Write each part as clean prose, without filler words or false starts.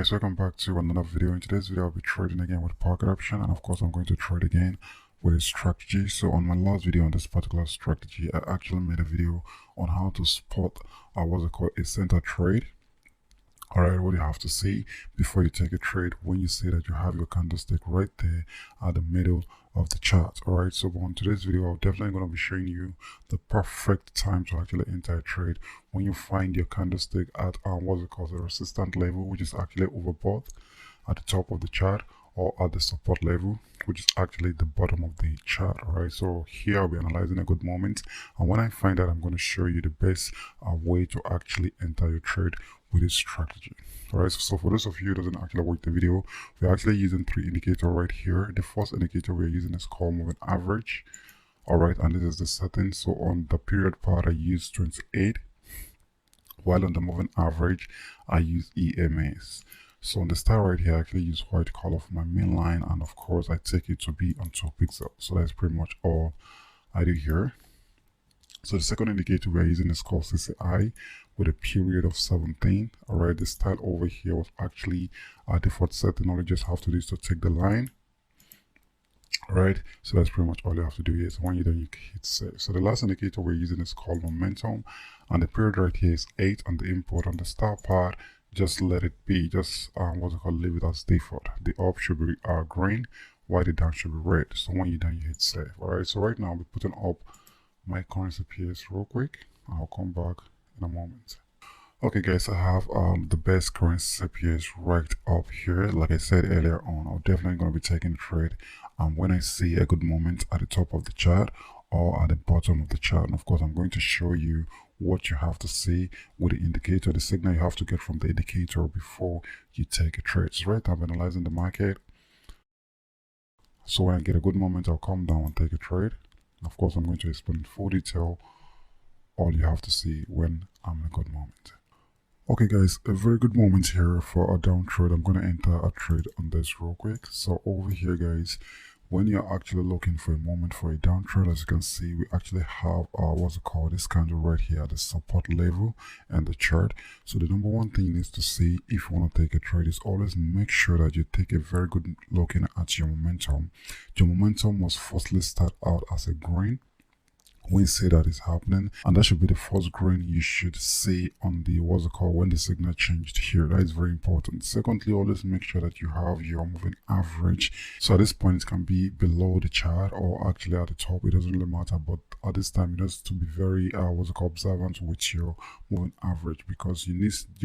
Guys, welcome back to another video. In today's video I'll be trading again with pocket option, and of course I'm going to trade again with a strategy. So on my last video on this particular strategy, I actually made a video on how to spot what's it called, a center trade. Alright, what you have to see before you take a trade when you see that you have your candlestick right there at the middle of the chart. Alright, so on today's video I'm definitely going to be showing you the perfect time to actually enter a trade when you find your candlestick at what's it called, the resistance level, which is actually overbought at the top of the chart, or at the support level, which is actually the bottom of the chart. All right, so here I'll be analyzing a good moment, and when I find that, I'm going to show you the best way to actually enter your trade with this strategy. All right, so for those of you who doesn't actually watch the video, we're actually using three indicators right here. The first indicator we're using is called moving average. All right, and this is the setting. So on the period part I use 28, while on the moving average I use EMAs. So on the star right here, I actually use white color for my main line, and of course I take it to be on 2 pixels. So that's pretty much all I do here. So the second indicator we're using is called CCI with a period of 17. All right, the style over here was actually a default setting. All you just have to do is to take the line. All right, so that's pretty much all you have to do here. So when you're done, you hit save. So the last indicator we're using is called momentum, and the period right here is 8 on the import. On the star part, just let it be, just what's it called, leave it as default. The up should be green, while the down should be red. So when you're done, you hit save. All right, so right now I'll be putting up my currency pairs real quick. I'll come back in a moment. Okay guys, I have the best currency pairs right up here. Like I said earlier on, I'm definitely going to be taking a trade when I see a good moment at the top of the chart or at the bottom of the chart. And of course I'm going to show you what you have to see with the indicator, the signal you have to get from the indicator before you take a trade. So right now I'm analyzing the market. So when I get a good moment, I'll come down and take a trade. Of course I'm going to explain in full detail all you have to see when I'm in a good moment. Okay guys, a very good moment here for a down trade. I'm going to enter a trade on this real quick. So over here guys, when you're actually looking for a moment for a down trade, as you can see, we actually have what's it called, this candle right here at the support level and the chart. So the number one thing you need to see if you want to take a trade is always make sure that you take a very good look at your momentum. Your momentum must firstly start out as a green when you see that is happening, and that should be the first green you should see on the what's it called, when the signal changed here. That is very important. Secondly, always make sure that you have your moving average. So at this point it can be below the chart or actually at the top, it doesn't really matter, but at this time you need to be very what's it called, observant with your moving average, because your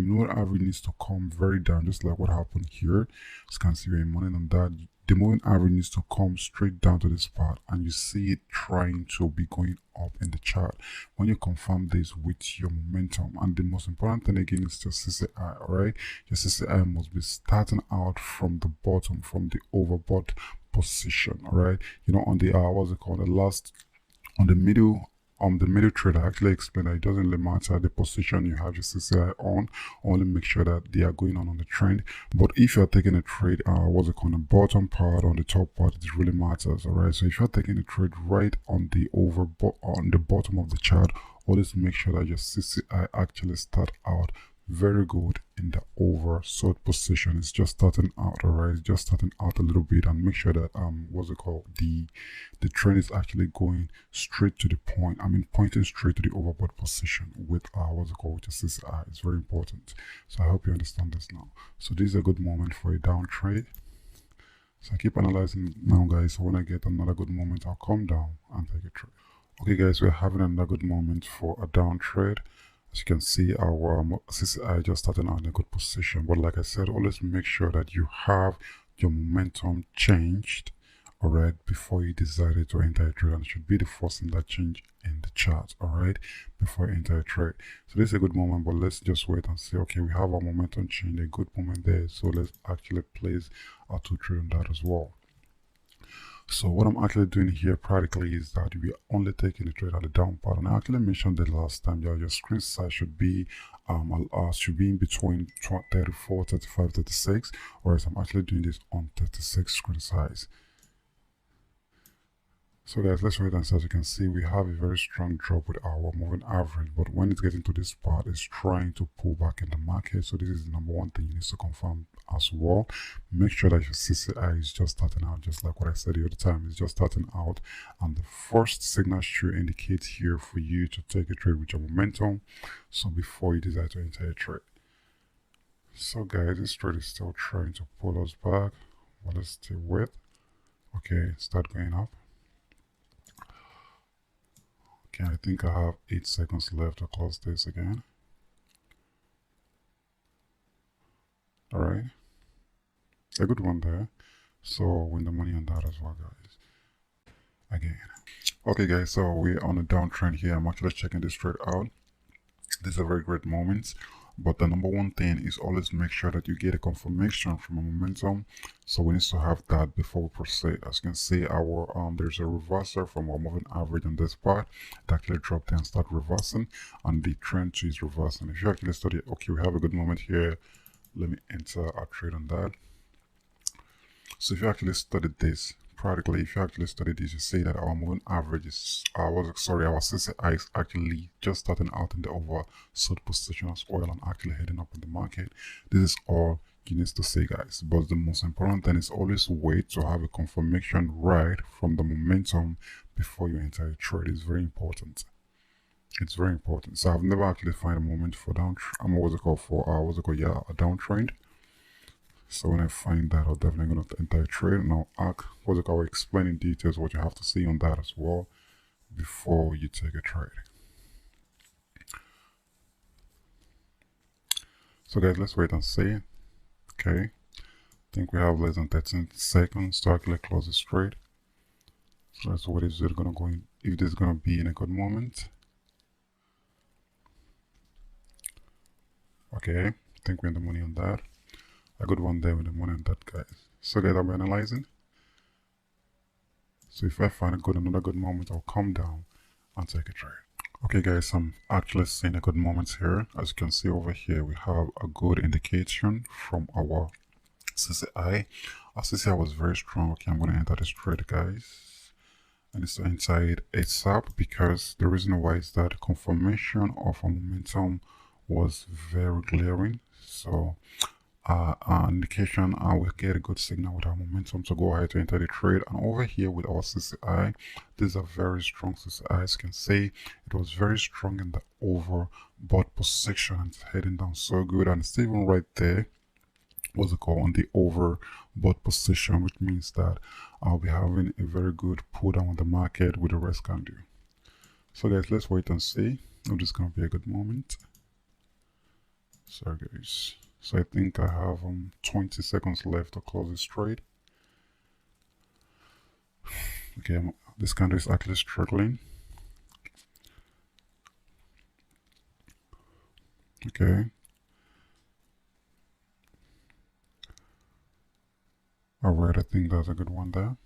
moving average needs to come very down, just like what happened here. As you can see, we're running on that. The moving average needs to come straight down to this part, and you see it trying to be going up in the chart when you confirm this with your momentum. And the most important thing again is your CCI. All right, your CCI must be starting out from the bottom, from the overbought position. All right, you know, on the what's it called, on the middle trade, I actually explained that it doesn't really matter the position you have your CCI on, only make sure that they are going on the trend. But if you're taking a trade what's it called, the bottom part, on the top part, it really matters. All right, so if you're taking a trade right on the bottom of the chart, always make sure that your CCI actually start out very good in the oversold position. It's just starting out. All right, it's just starting out a little bit, and make sure that what's it called, the trend is actually going straight to the point. I mean, pointing straight to the overbought position with what's it called, with your CCI. It's very important. So I hope you understand this now. So this is a good moment for a down trade. So I keep analyzing now guys, so when I get another good moment, I'll come down and take a trade. Okay guys, we're having another good moment for a down trade. As you can see, our CCI just starting out in a good position, but like I said, always make sure that you have your momentum changed, all right, before you decided to enter a trade. And it should be the first thing that change in the chart, all right, before you enter a trade. So this is a good moment, but let's just wait and see. Okay, we have our momentum change, a good moment there, so let's actually place our 2 trade on that as well. So what I'm actually doing here practically is that we're only taking the trade at the down part, and I actually mentioned that last time that your screen size should be in between 34, 35, 36, whereas I'm actually doing this on 36 screen size. So guys, let's wait and see. As you can see, we have a very strong drop with our moving average, but when it's getting to this part, it's trying to pull back in the market. So this is the number one thing you need to confirm as well. Make sure that your CCI is just starting out, just like what I said the other time. It's just starting out, and the first signal should indicate here for you to take a trade with your momentum. So before you decide to enter a trade. So guys, this trade is still trying to pull us back. What is still with? Okay, start going up. Okay, I think I have 8 seconds left to close this again. Alright. A good one there. So win the money on that as well, guys. Again. Okay guys, so we're on a downtrend here. I'm actually checking this trade out. This is a very great moment. But the number one thing is always make sure that you get a confirmation from a momentum. So we need to have that before we proceed. As you can see, our there's a reversal from our moving average on this part. It actually dropped and start reversing, and the trend too is reversing. If you actually study, okay, we have a good moment here. Let me enter our trade on that. So if you actually studied this, practically, if you actually study this, you see that our moving average is, our CCI is actually just starting out in the oversold position as oil and actually heading up in the market. This is all you need to say, guys. But the most important thing is always wait to have a confirmation right from the momentum before you enter a trade. It's very important. It's very important. So I've never actually found a moment for a downtrend. So when I find that, I'm definitely going to enter a trade, and I'll explain in details what you have to see on that as well before you take a trade. So guys, let's wait and see. Okay, I think we have less than 13 seconds to actually close this trade. So that's what is it going to go in, if this is going to be in a good moment. Okay, I think we're in the money on that. A good one there with the money on that, guys. So guys, I'll be analyzing. So if I find another good moment, I'll come down and take a trade. Okay guys, I'm actually seeing a good moment here. As you can see over here, we have a good indication from our CCI. Our CCI was very strong. Okay, I'm going to enter this trade, guys. And it's inside ASAP, because the reason why is that confirmation of a momentum was very glaring. So indication, I will get a good signal with our momentum to go ahead to enter the trade. And over here with our CCI, this is a very strong CCI. As you can see, it was very strong in the overbought position and it's heading down so good, and it's even right there, what's it called, on the overbought position, which means that I'll be having a very good pull down on the market with the rest candle. So guys, let's wait and see if this is going to be a good moment. So guys, so I think I have 20 seconds left to close this trade. Okay, this candle is actually struggling. Okay. Alright, I think that's a good one there.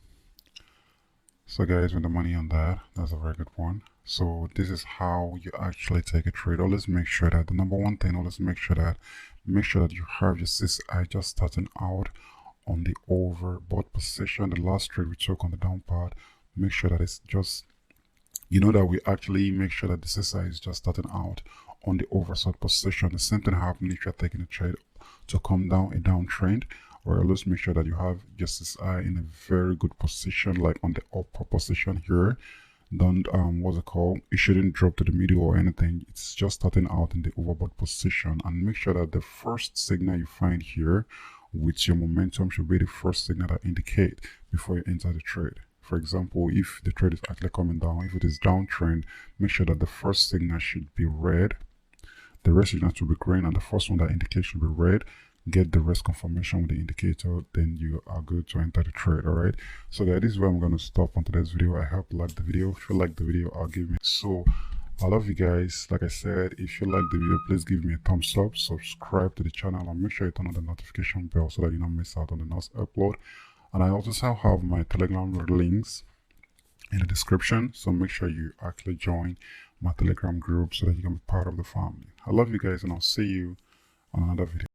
So guys, with the money on that, that's a very good one. So this is how you actually take a trade. Always make sure that the number one thing, always make sure that you have your CCI just starting out on the overbought position. The last trade we took on the down part, make sure that it's just, you know, that we actually make sure that the CCI is just starting out on the oversold position. The same thing happens if you're taking a trade to come down a downtrend, or always make sure that you have your CCI in a very good position, like on the upper position here. Don't what's it called, it shouldn't drop to the middle or anything. It's just starting out in the overbought position, and make sure that the first signal you find here with your momentum should be the first signal that indicate before you enter the trade. For example, if the trade is actually coming down, if it is downtrend, make sure that the first signal should be red, the rest signal should be green, and the first one that indicates should be red. Get the rest confirmation with the indicator, then you are good to enter the trade. All right, so guys, this is where I'm going to stop on today's video. I hope you like the video. If you like the video, I'll give me, so I love you guys. Like I said, if you like the video, please give me a thumbs up, subscribe to the channel, and make sure you turn on the notification bell so that you don't miss out on the next upload. And I also have my Telegram links in the description, so make sure you actually join my Telegram group so that you can be part of the family. I love you guys, and I'll see you on another video.